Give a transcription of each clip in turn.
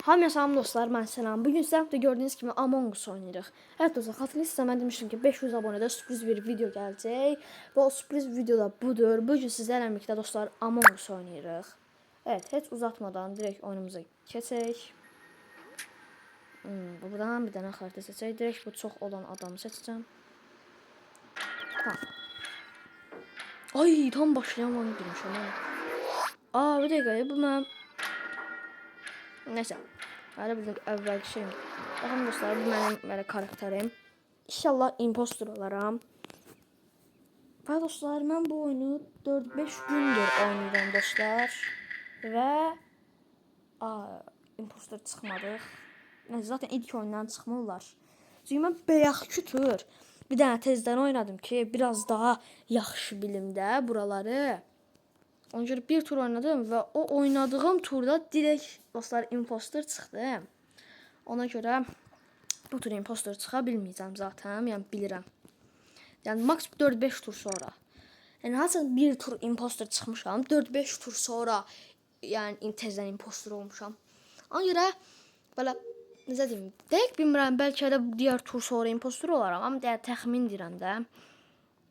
Hamıya salam dostlar, mən Sənan. Bugün sizə gördüyünüz kimi Among Us oynayırıq. Evet dostlar, xatırlayırsınızsa mən demişdim ki 500 abonədə sürpriz bir video gələcək. Və o sürpriz videoda budur. Bugün sizlərlə birlikdə dostlar Among Us oynayırıq. Evet, heç uzatmadan direkt oyunumuza keçək. Buradan bir dənə xəritə seçək. Direkt bu çox olan adamı seçəcəm. Tamam. Ay, tam başlayan oyunu girmişəm. Bir dəqiqə, bu mən... Neyse. Hala bizim əvvəlki şeyim. Baxın dostlar, bu mənim belə karakterim. İnşallah impostor olaram. Və dostlar, mən bu oyunu 4-5 gündür oynayıram dostlar. Və impostor çıxmadıq. Neyse, zaten ilk oyundan çıxmırlar. Çünki mən bayaqki tur bir dənə tezdən oynadım ki, biraz daha yaxşı bilim də buraları. Ona görə bir tur oynadım və o oynadığım turda direkt dostlar impostor çıxdı. Ona görə bu tur impostor çıxa bilməyəcəm zaten, yəni bilirəm. Yəni max 4-5 tur sonra. Yəni hansın bir tur impostor çıxmışam, 4-5 tur sonra yəni tezdən impostor olmuşam. Ona görə belə necə deyim, dəqiq bilmirəm, bəlkə də digər tur sonra impostor olaram, amma təxmin edirəm də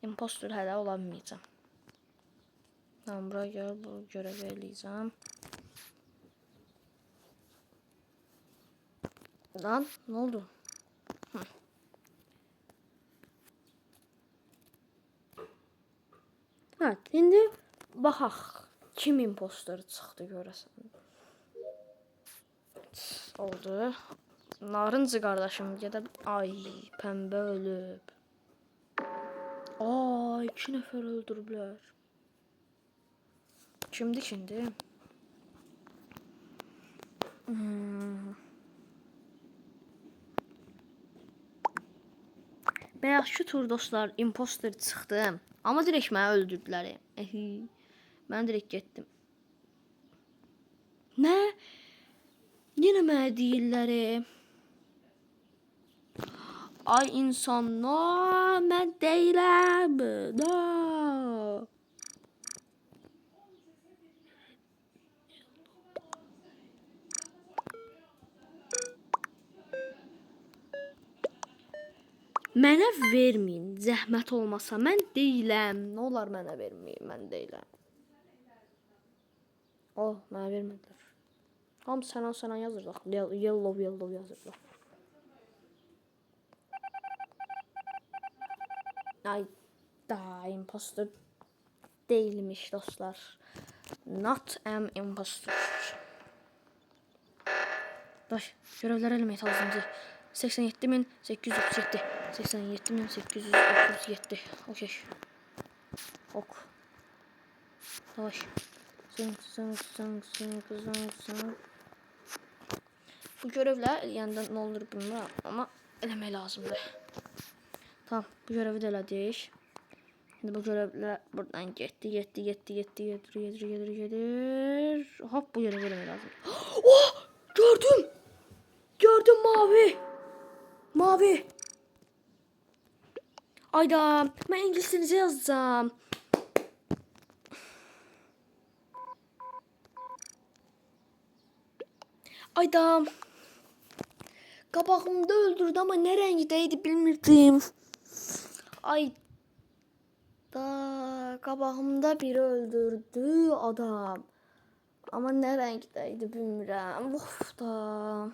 impostor hələ ola bilməyəcəm. Tamam, buraya gel, bu görevi eləyəcəm. Lan, ne oldu? Evet, indi baxaq. Kim impostor çıxdı görəsən? Oldu. Narıncı qardaşım gedib. Ay, pəmbə ölüb. Ay, 2 nəfər öldürüblər. Kimdi şimdi? Bayaqki tur dostlar impostor çıxdım. Amma direkt məni öldürdülər. Mən direkt getdim. Nə? Yenə mənə deyirlər. Ay insanlar, mən deyiləm. Da. Mənə verməyin, zəhmət olmasa, mən deyiləm. Nə olar mənə verməyin, mən deyiləm. Mənə vermədilər. Hamı Sənan yazırlar. Yellow yazırlar. Ay da, impostor değilmiş dostlar. Not am impostor. Daş, görevlər eləmək lazımdır. 87.837. 87.837. Okey. Ok. Daş. Zın. Bu görevlər eləyəndə nə olur bilmirəm, amma eləmək lazımdır. Tamam, bu görevi de elədik. Şimdi bu görevler buradan gedir. Hop, bu görevi eləmək lazım. Oh! Gördüm mavi. Ayda, mən ingiliscə yazacağım. Ayda. Qabağımda öldürdü ama ne rəngdəydi bilmirdim. Ay da, qabağımda biri öldürdü adam. Ama ne rəngdəydi bilmirəm. Of da.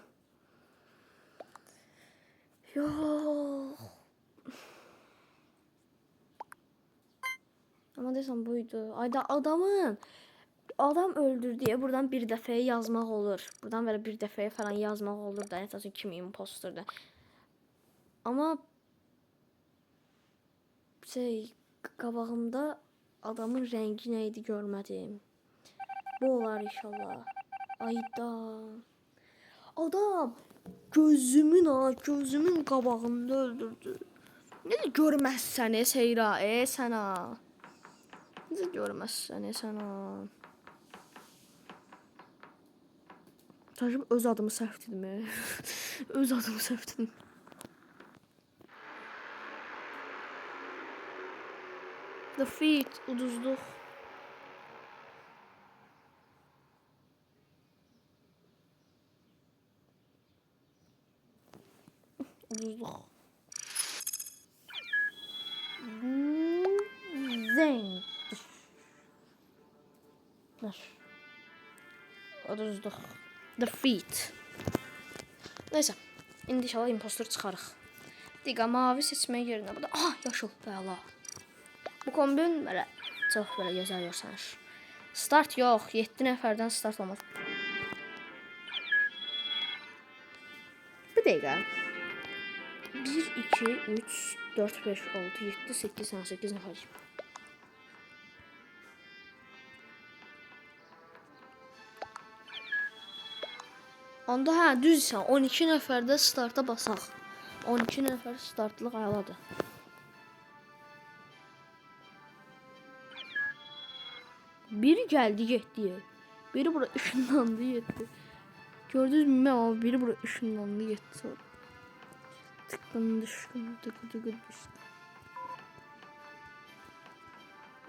Yox. Ama desem buydu. Ayda adam öldürdü diye buradan bir dəfəyə yazmaq olur. Buradan böyle bir dəfəyə falan yazmaq olur da. Əsasın kim impostordur. Ama qabağımda adamın rəngi nə idi görmədim. Bu olar inşallah. Ayda. Adam gözümün qabağında öldürdü. Necə görməzsən Seyra, sənə. Necə görməzsən sənə. Tacım öz adımı səhv dedim. Öz adımı səhv dedim. Defeat, uduzluq. Uduzduq. Zeng. Uduzduq. Defeat. Neyse. İndi inşallah impostor çıxarıq. Diqa mavi seçmək yerinə burada. Yaşıl. Bəla. Bu kombin belə çox belə gözəl görsənir. Start yox. 7 nəfərdən start olmaz. Bir dəqiqə. 1, 2, 3, 4, 5, 6, 7, 8, 8 nəfər. Onda hə, düzsən. 12 nəfərdə starta basaq. 12 nəfər startlıq əladır. Biri gəldi, getdi. Biri bura ışınlandı, getdi. Gördünüz mü? Ama biri bura ışınlandı, getdi. Tıkkın dışkın, tıkı.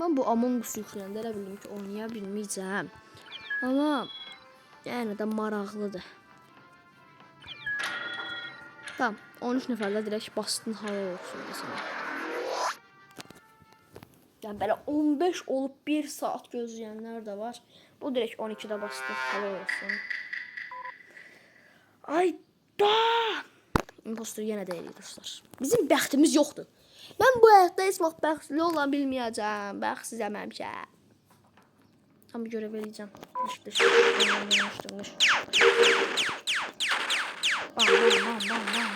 Ben bu Among Us yükləyəndə elə bildim ki, oynaya bilməyəcəm. Ama yəni də maraqlıdır. Tamam, 13 nəfərlə direkt bastın, hava olsun mesela. Yani böyle 15 olup 1 saat gözləyənlər də var. Bu direkt 12'də bastı, hava olsun. Ayda! Impostor yenə deyilik dostlar. Bizim bəxtimiz yoxdur. Mən bu həyatda heç vaxt bəxtli ola bilməyəcəm. Bəxtsiz əməmişə. Tam bir görev eləyəcəm.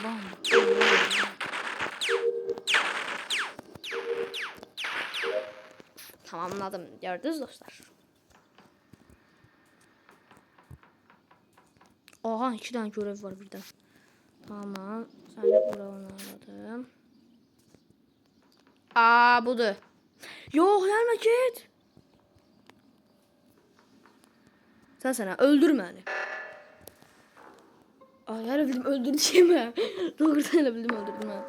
Bam. Tamamladım. Gördünüz dostlar. Aha, 2 tane görev var birden. Tamam. Sen de buranı aradım. Budur. Yok gelme git. Sen öldürme hani. Yer bildim öldüreceğim. Doğrudan bildim öldürdüm ha.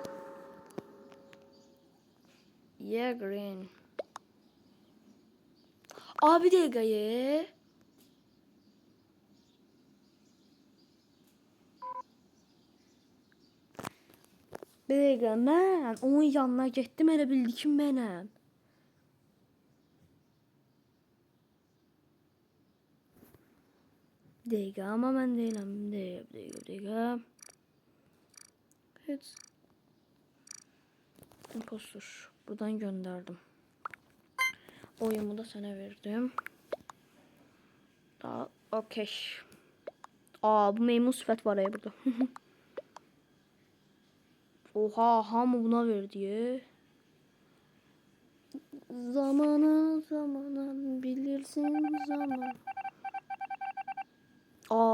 Yeah green. Bir dakika ye. Bir dakika mən onun yanına getdim, elə bildi ki mənəm. Bir dakika ama mən deyiləm. Bir dakika. Evet. Impostor. Buradan gönderdim. Oyumu da sana verdim. Okey. Bu meymun sifət var ya burada. Oha, hamı buna verdi. Zamana bilirsin zaman.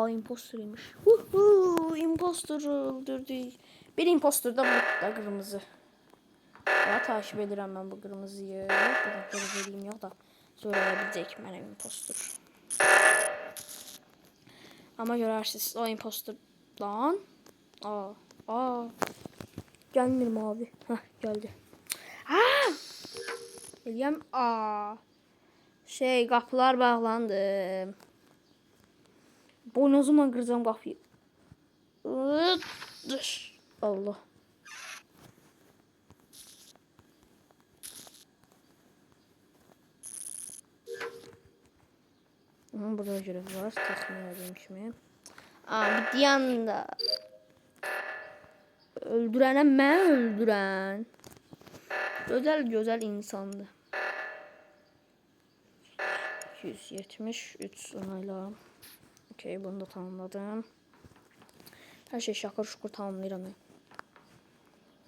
Impostoruymuş. Impostor öldürdük. Bir impostor da burada kırmızı. Takip edirəm mən bu kırmızıyı. Burada vereyim yok da söyleyebilecek mənim impostor. Ama görərsiniz o impostordan. Gelmir mavi. Geldi. Eləyəm. Qapılar bağlandı. Boynuzumla qıracağım qapıyı. Allah. Burada görev var. Təxmin edeyim kimi. Bir yanda. Öldürənə mən öldürən. Gözəl insandı. 273 onayla. Okey, bunu da tamamladım. Her şey şakır şukur tamamlayıram.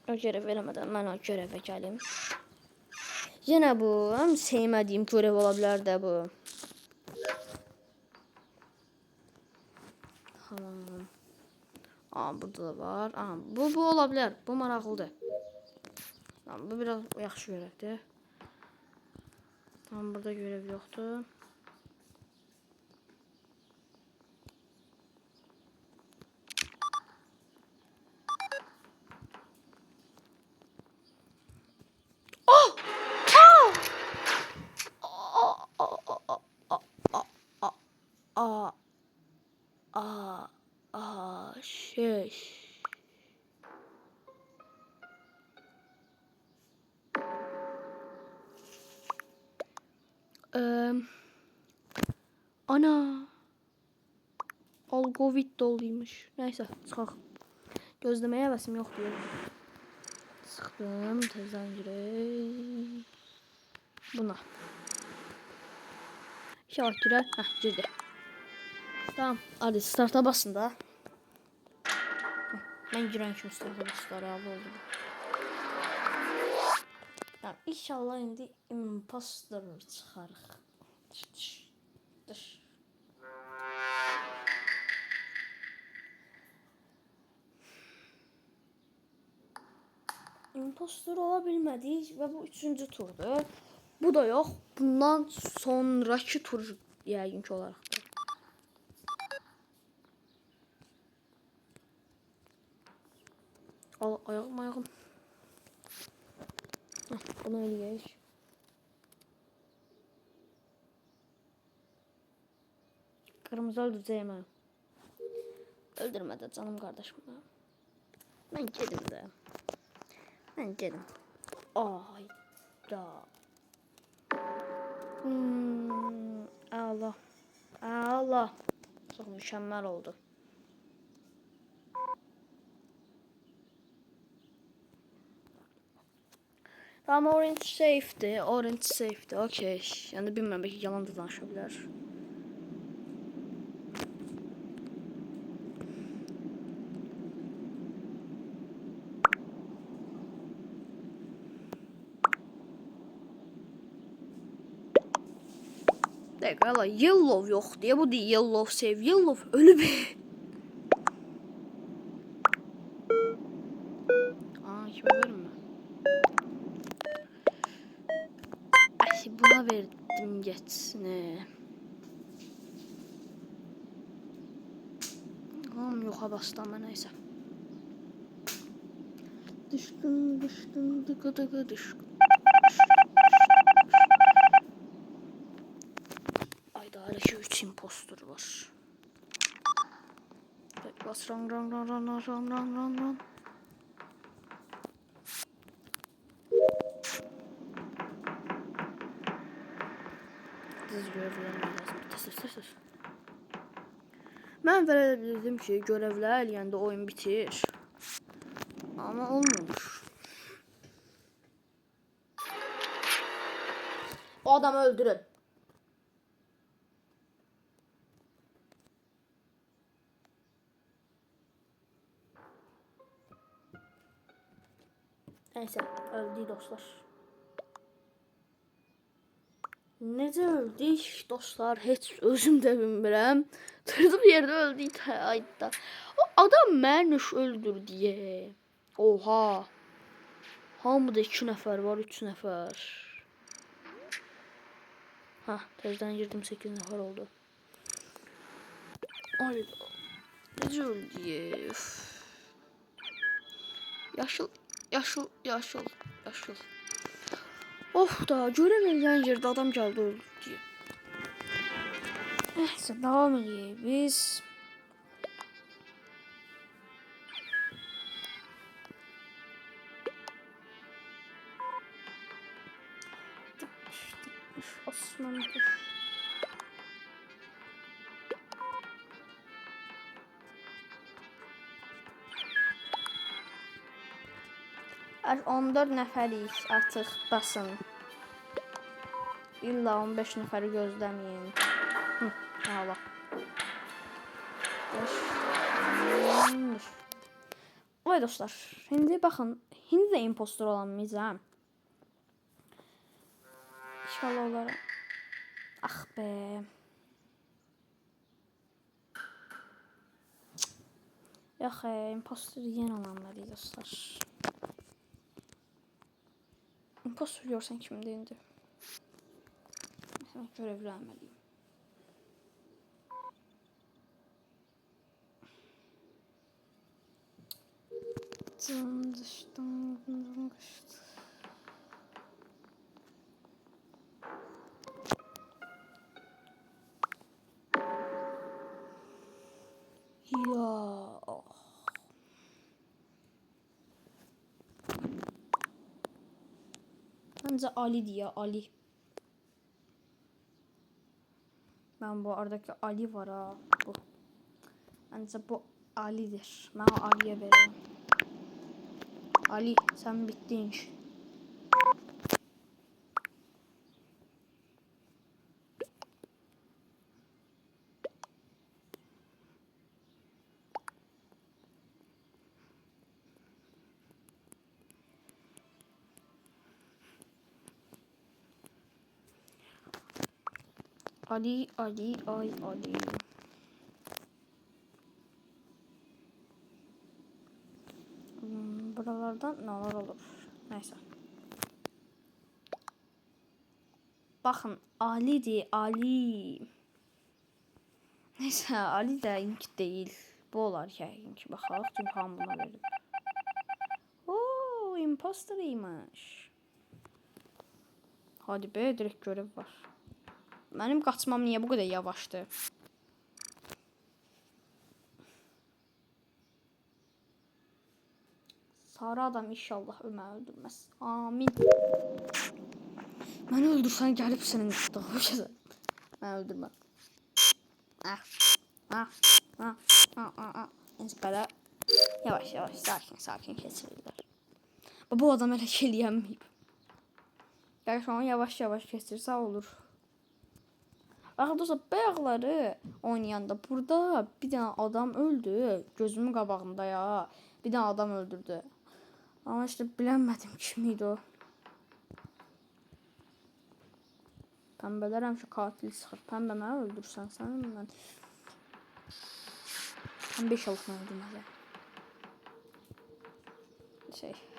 O görev verəmədən mən o görevə gəlim. Yenə bu, həm sevmədiyim görev ola bilər də bu. Tamam. Burada da var. Bu ola bilər. Bu maraqlıdır. Tamam, bu biraz yaxşı görevdir. Tamam, burada görev yoxdur. Ana. Algovit doluymuş. Neyse çıxaq. Gözləməyə həvəsim yoxdur. Sıxdım tezdən girək. Buna. Şakirə. Girdi. Tamam. Hadi starta basın da. Mən girən kimi starta basılar oldu. Tamam. İnşallah indi impostor'u çıxarıq. Dış. Impostor ola bilmədik və bu 3-cü turdur. Bu da yox. Bundan sonraki tur yəqin ki olaraqdır. Ayağım. Bunu eləyək. Qırmızı öldürəcəyəm mən. Öldürmə də canım qardaşım. Mən gedim də. Ayda. Allah. Çox mükəmməl oldu. Tamam, orange safe'di. Okey. Yəni bilmirəm, belki yalan da danışa bilər. Dəqiq, hala yellow yox deyə bu deyil, yellow save, yellow ölüb. Kimə verim mən? Buna verdim geçsin. Yoxa bastım mən, neyse. Düşdüm, dıqı düşdüm. Ayda hələ ki 3 impostor var. Bas, ran. Düz görevlərim lazım. Mən verdim ki, görevlər eləyəndə oyun bitir. Ama olmuyor. O adamı öldürün. Neyse, öldü dostlar. Necə öldük dostlar, heç özüm də bilmirəm. Durdum yerdə öldük ayda. O adam məni öldür diye. Oha. Hamıda 2 nəfər var, 3 nəfər. Tezdən girdim, 8 nəfər oldu. Ayda. Necə öldük? Yaşıl. Of da, göremeyeceğin yerde adam geldi öldü diye. Neyse, devam edelim biz. Osman dur. Artık 14 nəfərik, artıq basın. İlla 15 nəfəri gözləməyin. Allah. Vay dostlar, şimdi baxın, hindi də impostor olan bizəm. İnşallah olarım. Ah be. Yox, impostor yeni olanlar dostlar. Impostor görsən kimdir indi? Mesela görevlənməliyim. Düşdüm. Ya. Bence Ali diye Ali. Ben bu aradaki Ali var ha. Bu. Bence bu Ali'dir. Ben Ali'ye veriyorum. Ali sen bittin iş. Ali, Ali, ay Ali. Buralardan neler olur? Neyse. Bakın Ali'di Ali. Neyse Ali de ink değil. Bu olar ki ink. Bakalım çünkü hamı buna verir. Ooo imposterıymış. Hadi be direkt görev var. Benim kaçmam niye bu kadar yavaştı? Sarı adam inşallah Ömer öldürmez. Amin. Beni öldürsen gelip senin daha güzel. Ben öldürmem. Ah. Ah. Ah. Ah. Ah. Ah. Neyse kadar. Yavaş yavaş sakin keçirirler. Bu adam elə eləyəməyib. Yəni şu an yavaş yavaş keçirsə olur. Axı dostlar bayaqları oynayanda burada bir dənə adam öldü. Gözümün qabağında ya. Bir dənə adam öldürdü. Ama işte bilemedim kim idi o. Pembeler həmişə katil sıxır. Pembe məni öldürsən sən mən. Pembe inşallah məni öldürməz.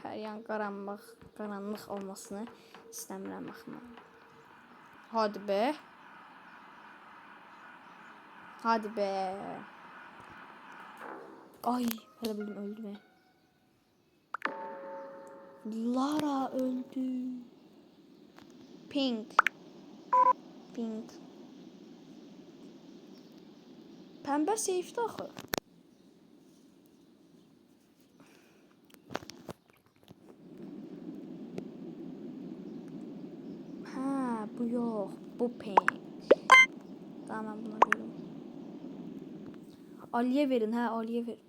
Her yan karanlık olmasını istəmirəm axı. Hadi be. Hadi be. Ay, hele bildim öldü be. Lara öldü. Pink. Pembe safe'de axı. Ha, bu yok. Bu pink. Tamam buna verin. Ali'ye verin ha, Ali'ye verin.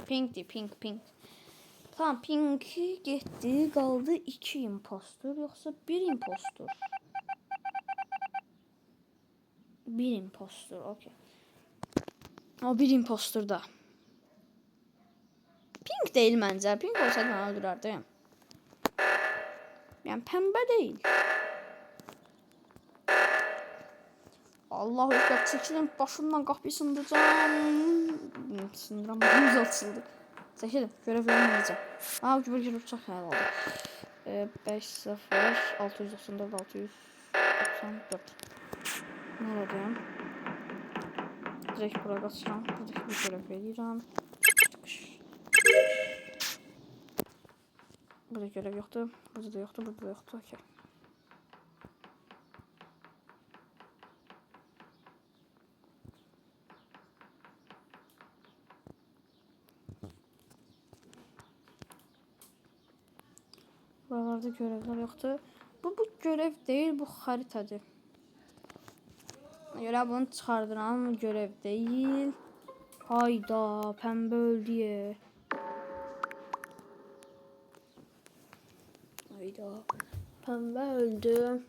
Pink. Tamam Pink gitti. Kaldı 2 impostor yoksa 1 impostor. 1 impostor okey. O 1 impostor da. Pink değil bence. Pink olsaydı bana öldürürdü. Yani pembe değil. Allahu ekber çekilin başımdan kahve sındıracağım. Sindiramam açıldı. Çekilin görevlerimi vereceğim. Aa görev çok hayal oldu. 5-0 694 694. Nerede? Direkt buraya kaçacağım. Buradaki bir görev vereceğim. Burada görev yoktu. Burada da yoktu. Burada da yoktu. Okey. Buralarda görevler yoktu. Bu görev değil, bu haritadır. Göre bunu çıkardıran görev değil. Hayda, pembe öldü ya. Hayda, pembe öldü.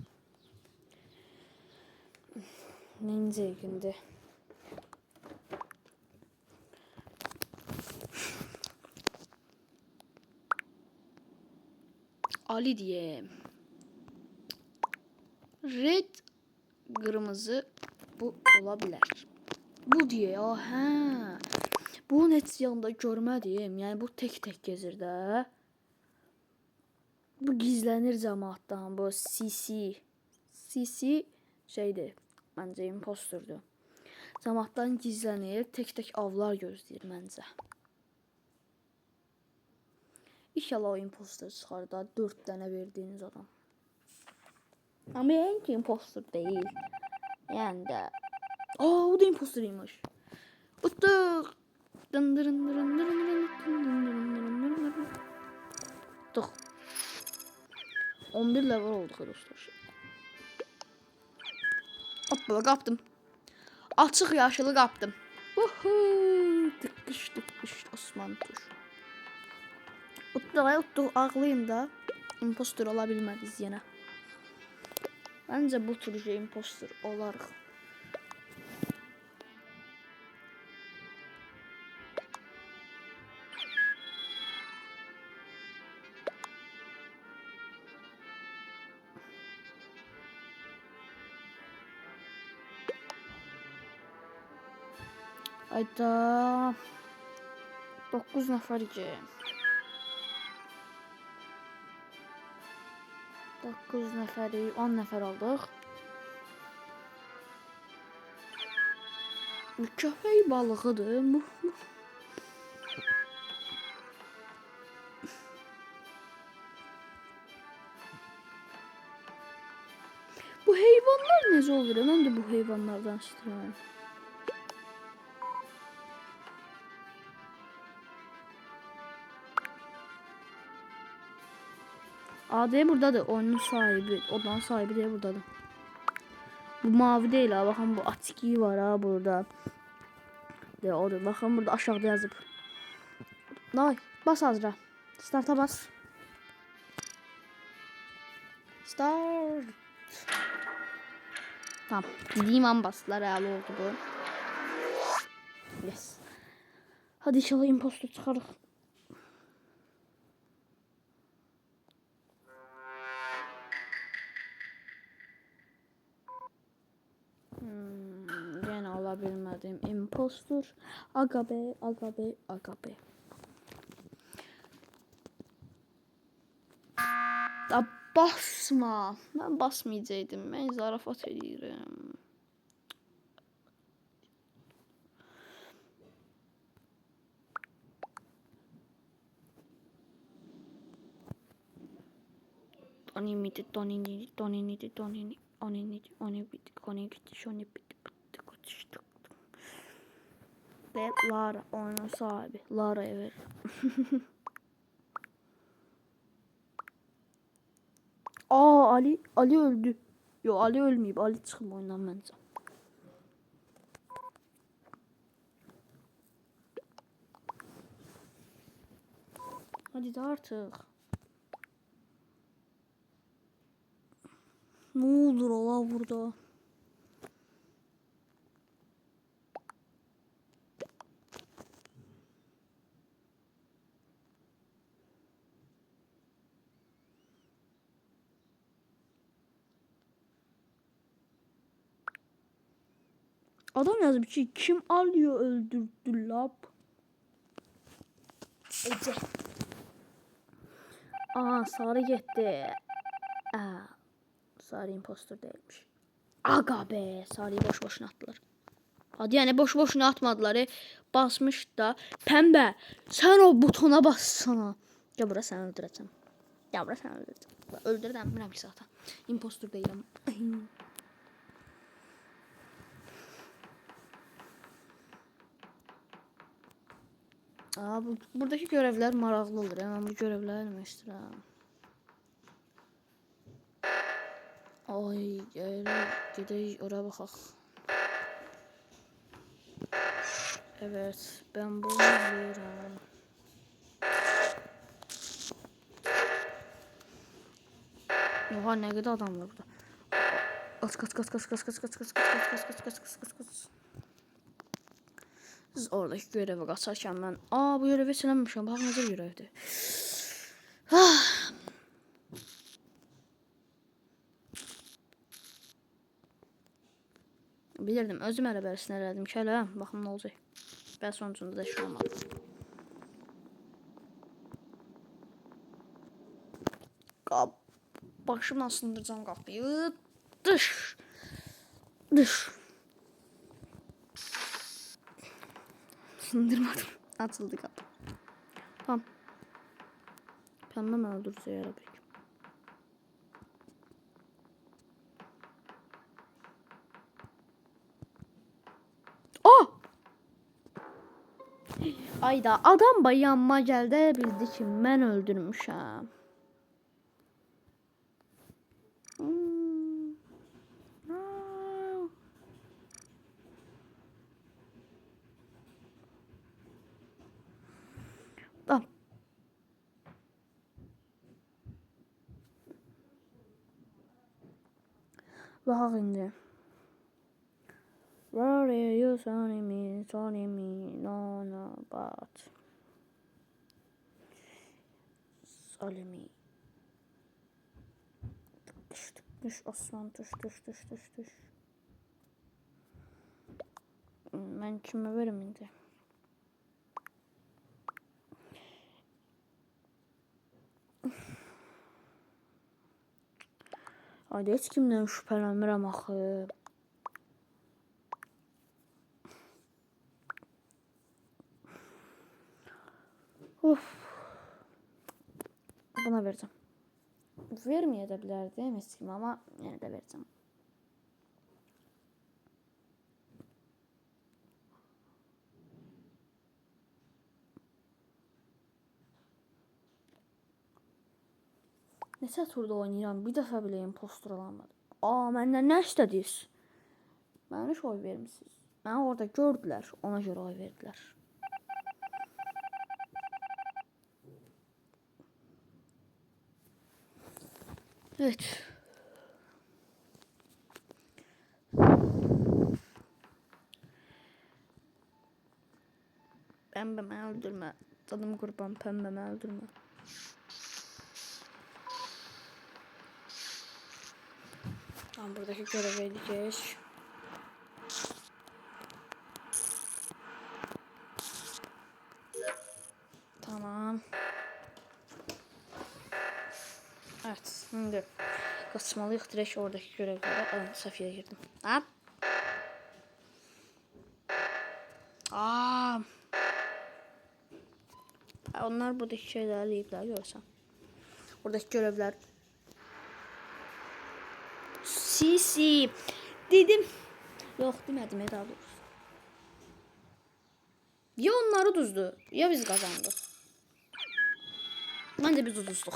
Neyince günde. Ali diye. Red kırmızı bu olabilir. Bu diye ya ha. Bu net yanında görmədim. Yani bu tek gezir də. Bu gizlənir cəmaatdan. Bu CC şeydir. Məncə impostordur. Cəmaatdan gizlənir, tek avlar gözləyir məncə. İnşallah o impostor çıxar da 4 dənə verdiyiniz adam. Ama yani ki impostor değil. Yani de Aa, o da imposteriymiş. Uttuk. Dın dırın dırın dırın dırın dın dın dırın dırın dırın dırın. Uttuk. 11 level olduk dostlar. Hoppa, kaptım. Açıq yaşılı kaptım. Uhu, tıkış tıkış Osman Tuş. Uttuk ağlayım da. Impostor olabilmeliyiz yine. Bence bu türlü impostor olarıq. Ayda 9 nəfər idi. 9 nəfəri 10 nəfər aldıq. Köpək balığıdır. Bu heyvanlar necə olur? Mən də bu heyvanlardan istəyirəm. AD buradadır. Oyunun sahibi. Odanın sahibi de buradadır. Bu mavi değil ha. Bakın bu atiki var ha burada. De odur. Bakın burada aşağıda yazıb. Nay, bas Azra. Start'a bas. Start. Tamam. Dediğim an bastılar. Hayal oldu bu. Yes. Hadi inşallah impostor çıkarıq. Gene alabilmədim. Impostor. Aga be, aga be, aga be. Da basma. Ben basmayacaqdım. Ben zarafat edirəm. Animiti, tonini, tonini, tonini, onini, onibiti, konigiti, şonibiti, bitti, kutuştuk. Ve Lara, oyunun sahibi. Lara'ya ver. Aa, Ali öldü. Yo, Ali ölmeyip Ali çıxım oyundan bence. Hadi de artık. Ne olur ola burada. Adam yazmış ki kim alıyor öldürdü lap. Ece. Aa, sarı gitti. Aa, sarı impostor değilmiş. Aga be, sarıyı boş boşuna attılar. Hadi yani boş boşuna atmadılar. Basmış da. Pembe, sen o butona bassana. Ya bura sen öldüreceğim. Ya bura sen öldüreceğim. Öldürürüm bilmem ki zaten. Impostor değilim. Aa, buradaki görevler maraqlı olur. Hemen bu görevləri eləmək istəyirəm. Ay, gedək oraya baxaq. Evet, ben bunu biliyorum. Oha, ne kadar adam var burada. Kaç. Siz oradaki görevi kaçarken ben... Aa, bu görevi silememişim. Bak ne görevdi. Bilirdim. Özüm ərəbərisini elədim ki, hələ. Baxım nə olacaq. Ben sonucunda da şunu almadım. Başımla sındıracağım kapıyı. Dış. Sındırmadım. Atıldı kapı. Tamam. Pembe mi öldürürse yarabbim. Ayda adam bayanma gəldi bildi ki mən öldürmüşəm. Ah. Bax indi. Where are you telling me, no, but. Telling me. Tıkmış Osman, tuş. Ben kime verim indi? Haydi heç kimdən şübhələnmirəm axı. Of. Buna vereceğim. Vermeye de bilərdim heç kim, amma yenə də vereceğim. Neçə turda oynayıram, bir dəfə belə impostor olamadım. Məndən nə istədiniz? Mənə oy vermisiniz. Məni orada gördülər, ona görə oy verdilər. Evet. Pembemi öldürme. Tadım kurban, pembemi öldürme. Tamam, buradaki görevi edeceğiz. Tamam. Evet, şimdi kaçmalıyıq direkt oradaki görevlərə. Safiyə girdim. Ha? Onlar buradaki şeyləri eləyiblər, görürsən. Buradaki görevlər. Sisi. Dedim. Yox, demədim, daha doğrusu. Ya onları düzdü, ya biz kazandık. Bence biz uduzduq.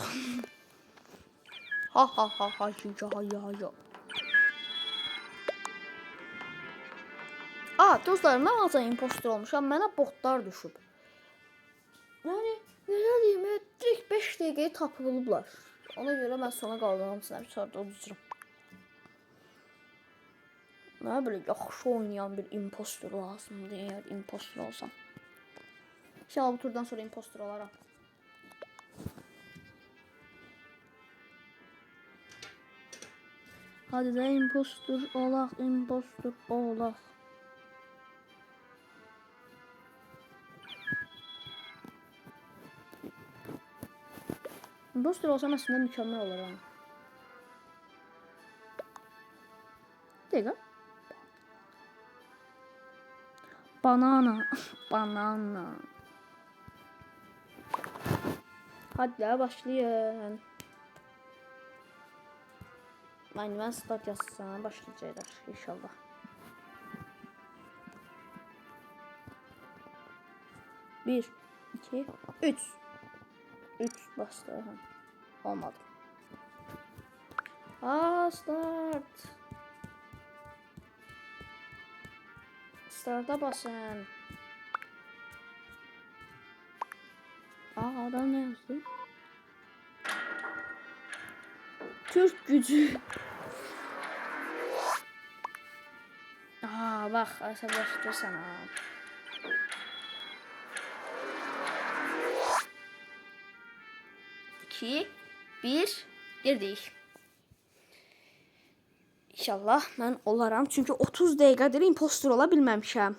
Ha. Dostlar, mən azca impostor olmuşam, mənə botlar düşüb. Yəni, necə deyim, direkt 5 dəqiqəyə tapılıblar. Ona görə mən sona qaldım, hamısına bir çarda uducuram. Mənə belə yaxşı oynayan bir impostor lazımdır, eğer impostor olsam. İnşallah bu turdan sonra impostor olaram. Hadi de impostor olaq. Impostor olsam aslında mükemmel olur yani. Değil mi? Banana. Hadi ya, başlayın. Ben start yazsam başlayacaklar inşallah. Bir, iki, üç. Üç bastı. Olmadı. Start. Start'a basın. Adam ne yazdı? Türk gücü. Bak asablaştırsan ha. İki, bir, girdik. İnşallah mən olaram. Çünki 30 dəqiqədir impostor ola bilməmişəm.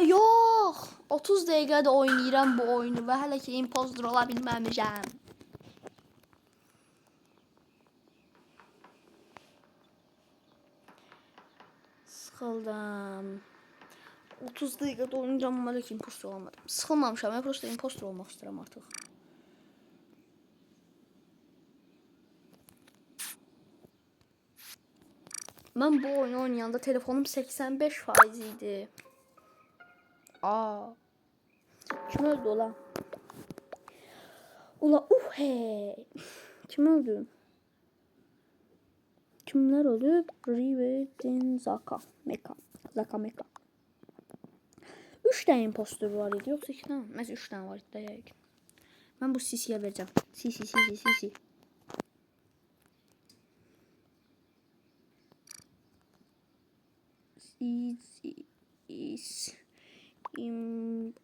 Yox. 30 dəqiqədir oynayıram bu oyunu və hələ ki impostor ola bilməmişəm. Sıxıldım. 30 dəqiqədə oynayacağım, amma hələ ki impostor olamadım. Sıxılmamışam, mən prosta impostor olmaq istəyirəm artıq. Mən bu oyunu oynayanda telefonum 85% idi. Aa. Kim öldü ulan? Ula hey. Kim öldü? Kimler ölüb? Riven, Zaka, Meka. Zaka, Meka. 3 tane impostor var idi. Yoksa 2 tane. Mesela 3 tane var idi yəqin. Ben bu Sisi'ye vereceğim. Sisi. Sisi is impostor.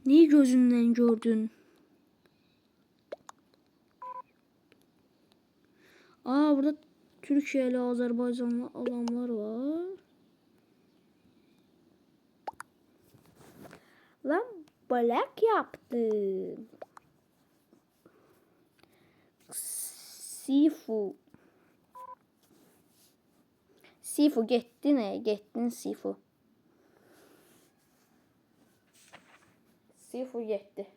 Niye gözünden gördün? Aa, burada Türkiye'li, Azerbaycanlı adamlar var. Lan black yaptım. Sifu. Sifu getdin, getdin Sifu. Sifu getdi.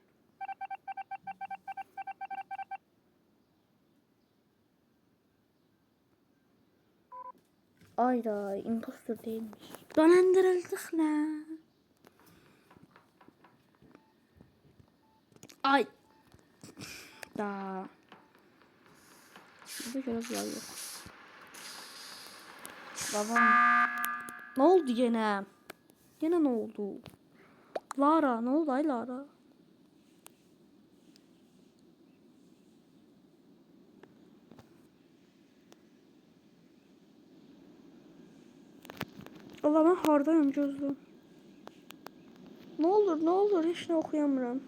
Ayda impostor değilmiş. Dolandırıldık la. Ay. Da. Burada görevler yok. Babam. Ne oldu gene? Gene ne oldu? Lara ne oldu ay Lara? Allah, ben hardayım gözlü. Ne olur hiç ne okuyamıyorum.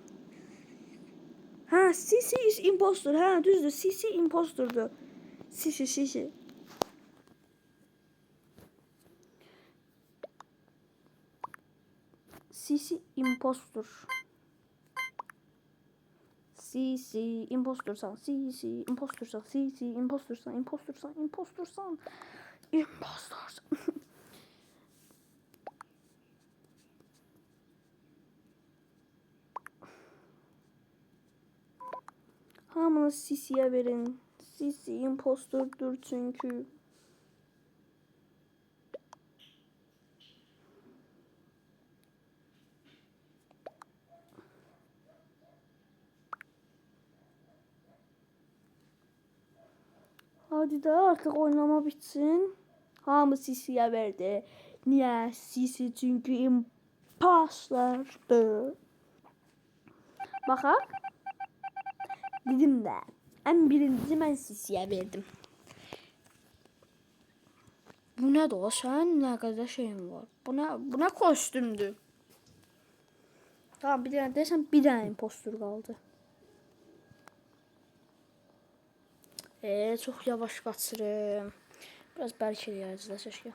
Ha, Sisi is impostor. Ha, düzdür. Sisi impostordu. Sisi. Sisi impostor. Sisi impostorsan. Sisi impostorsan. Sisi impostorsan. Impostorsan. Hamını Sisi'ye verin. Sisi impostordur çünkü. Hadi de artık oynama bitsin. Hamı Sisi'ye verdi. Niye? Sisi çünkü impostordu. Bakak. Dedim de. En birinci ben Sisi'ye verdim. Bu ne de o? Sen ne kadar şeyin var? Bu ne kostümdü? Tamam, bir tane desem bir tane impostor kaldı. Çok yavaş kaçırım. Biraz belki yazdı keşke.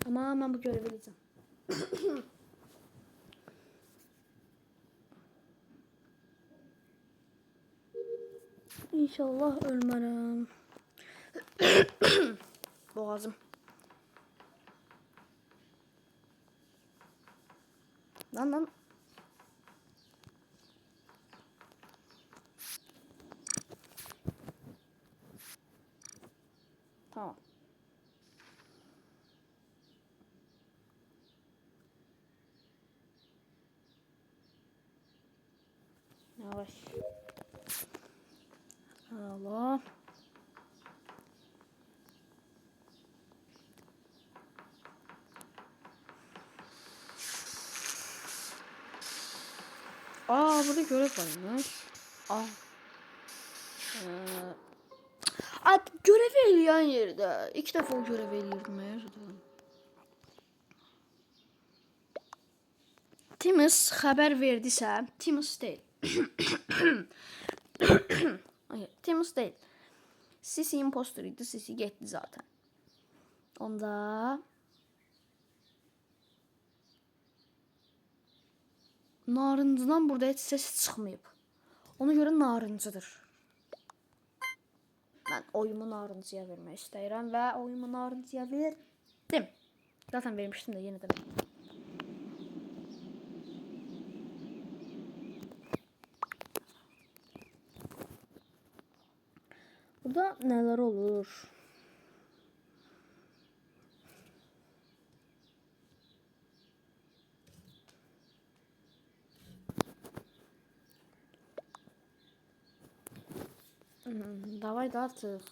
Ama ben bu görevi edeceğim. İnşallah ölmem. Boğazım. Lan. Tamam. Yavaş. Allah. Burada görev varmış. Görev eləyən yerde. 2 defa o görev eləyirdim yerdə. Timus xəbər verdisə, Timus deyil. Timus deyil. Sisi impostor idi. Sisi getdi zaten. Onda narıncıdan burada heç ses çıxmayıb. Ona göre narıncıdır. Ben oyumu narıncıya vermək istəyirəm və oyumu narıncıya verdim. Zaten vermiştim de yine de. Burada nələr olur? Davay da artıq.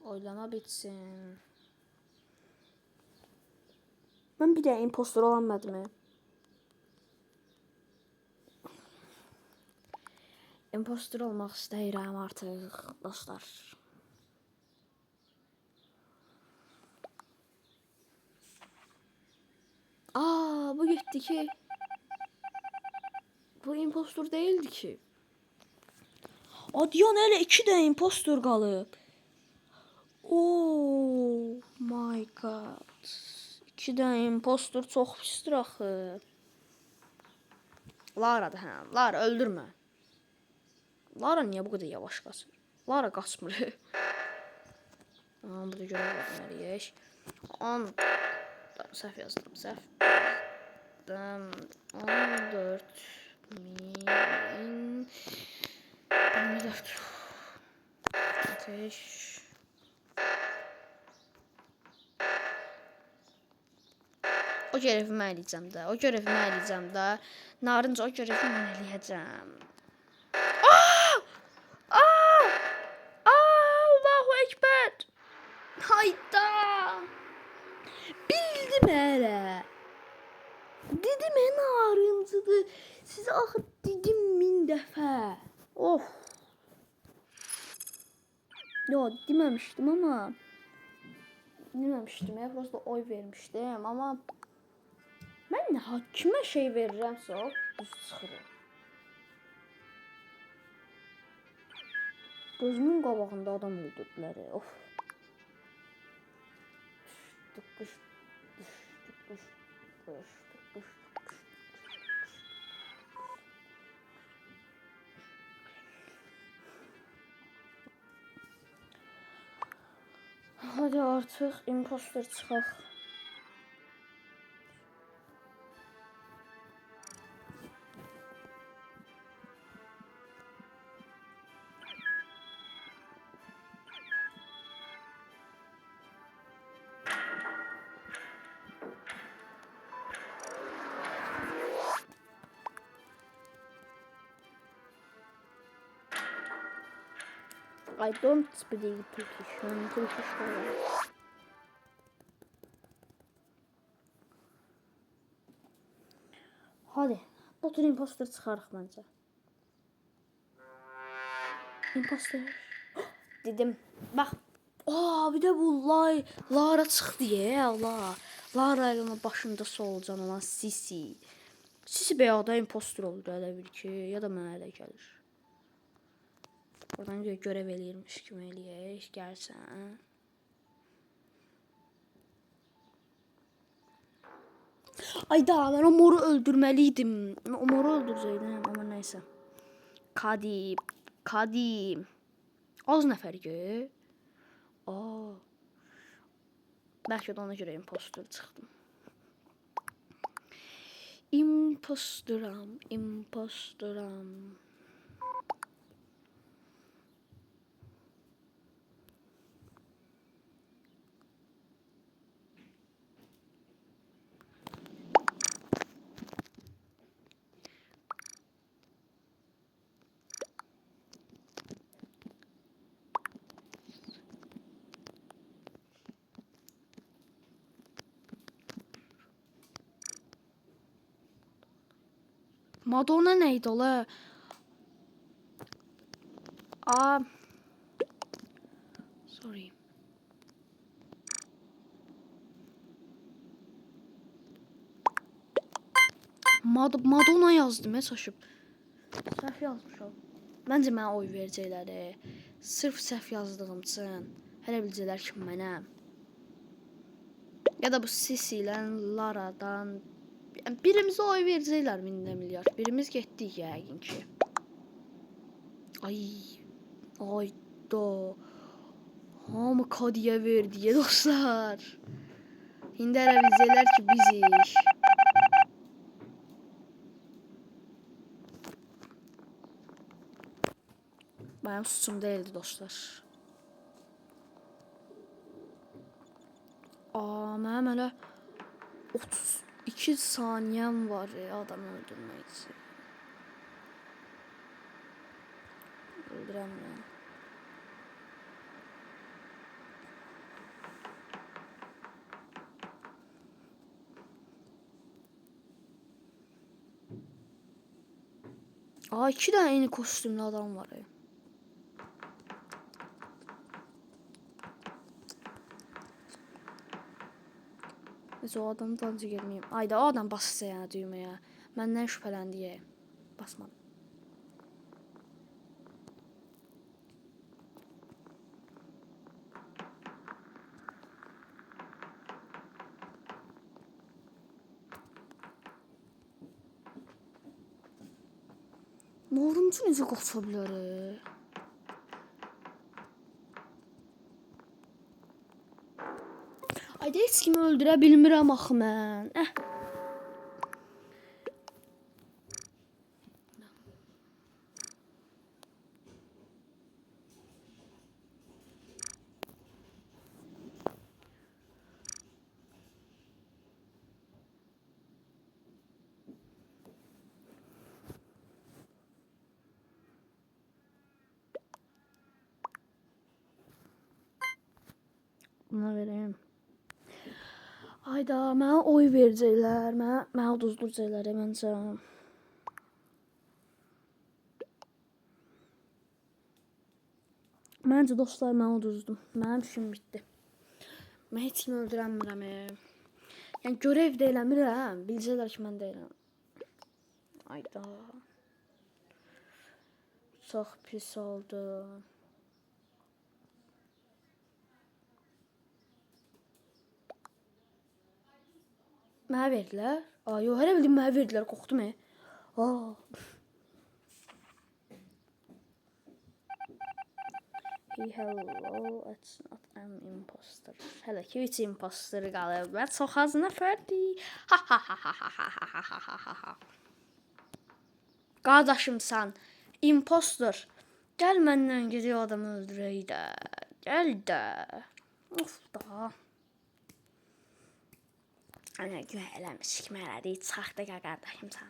Oylama bitsin. Mən bir də impostor olanmadım. Impostor olmaq istəyirəm artıq dostlar. Bu getdi ki. Bu impostor değildi ki. Adiyan elə 2 də impostor qalıb. Oh my god. 2 də impostor çox pisdir axı. Lara'dır hə. Lara öldürmə. Lara niyə bu qədər yavaş qaçır? Lara qaçmır. Burada görev verməliyik. 10 səhv yazdım, səhv. 14 min 24 ateş. O görevimi eləyəcəm də. O görevimi eləyəcəm də. Narınca o görevimi eləyəcəm. Allahu Ekber. Hayda. Bildim elə. Dedim en ağrıncıdır. Size axı dedim 1000 dəfə. Of. Yo deməmişdim ama. Deməmişdim ya. Prosta oy vermişdim ama. Ben ne hakime şey verirəmsə o düz çıxırım. Gözümün qabağında adam öldürdülər. Of. Dıqqış. Hadi artıq impostor çıxaq. I don't speak Turkish. I'm Turkish. Hadi. Bu tür impostor çıxarıq məncə. Impostor. Dedim. Bax. Bir də bu Lara çıxdı ya. Lara ilə başında solucan olan Sisi. Sisi bəyada impostor oldu elə bil ki. Ya da mənə elə gəlir. Oradan görev eləyirmiş kimi eləyək. Gəlsən. Ayda ben o moru öldürmeliydim. O moru öldürəcəydim ama neyse. Kadim. Az nəfər ki. Belki de ona göre impostor çıxdım. Impostoram. Madonna neydi ola? Sorry. Madonna yazdım çaşıb. Səhv yazmışam. Məncə mənə oy verəcəklər. Sırf səhv yazdığım üçün hələ biləcəklər ki mənəm. Ya da bu Sisi ilə Lara'dan birimizə oy verəcəklər 1000 milyar. Birimiz getdik yəqin ki. Ayda. Hamı Kadiyə verdi dostlar. İndi hələ biləcəklər ki bizik. Mənim suçum deyildi dostlar. Mənim hələ 32 saniyəm var adamı öldürmək üçün. Öldürəmirəm. İki dənə eyni kostyumlu adam var. Neyse o adamı dalınca gelmeyeyim. Ayda o adam basırsa yani düğmeye. Məndən şüphələndi diye. Basmadım. Moruncu necə qaça bilər? Ayda heç kimi öldürə bilmirəm axı mən. Buna vereyim. Ayda mənə oy verəcəklər, mənə uduzduracaqlar məncə. Məncə dostlar mən uduzdum. Mənim işim bitdi. Mən heç kimi öldürəmirəm. Yəni görev də eləmirəm. Biləcəklər ki mən deyiləm. Ayda. Çox pis oldu. Mənə verdilər. Yox, hələ bildim mənə verdilər. Qorxdum. Hello, it's not an imposter. Hələ ki 3 imposter qalıb. Və çox az nəfərdir. Qardaşımsan, imposter. Gəl məndən gedib adamı öldürək də. Gəl də. Of da. Ana güya eləmiş kimi elədik. Çıxaq da qardaşımsan.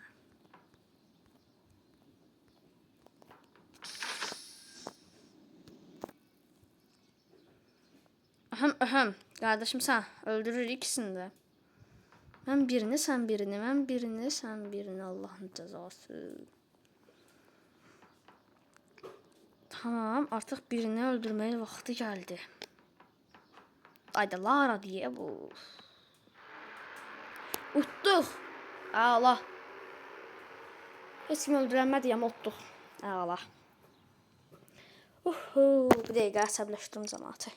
Ahem. Kardeşim sen öldürür ikisini de. Ben birini sen birini. Ben birini sen birini. Allah'ın cezası. Tamam artık birini öldürmeye vakti geldi. Ayda Lara diye bu. Uttuk. Allah. Heç kim öldürəmədi ya uttuk. Allah. Bir dəqiqə əsəbləşdirdim cəmaatı.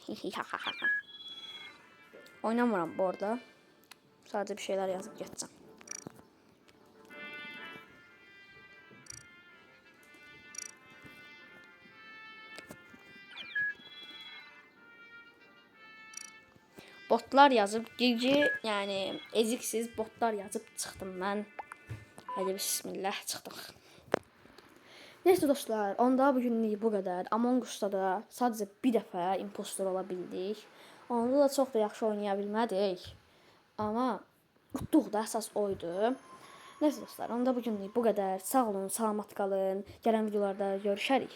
Oynamıram bu arada. Sadəcə bir şeyler yazıb geçeceğim. Botlar yazıb gigi, yani eziksiz botlar yazıb çıxdım mən. Hadi bismillah çıxdıq. Neyse dostlar, onda bugünlük bu kadar. Among Us'ta da sadece bir dəfə impostor ola bildik. Onda da çox da yaxşı oynaya bilmədik. Amma utduq da əsas oydu. Neyse dostlar, onda bugünlük bu kadar. Sağ olun, salamat qalın. Gələn videolarda görüşərik.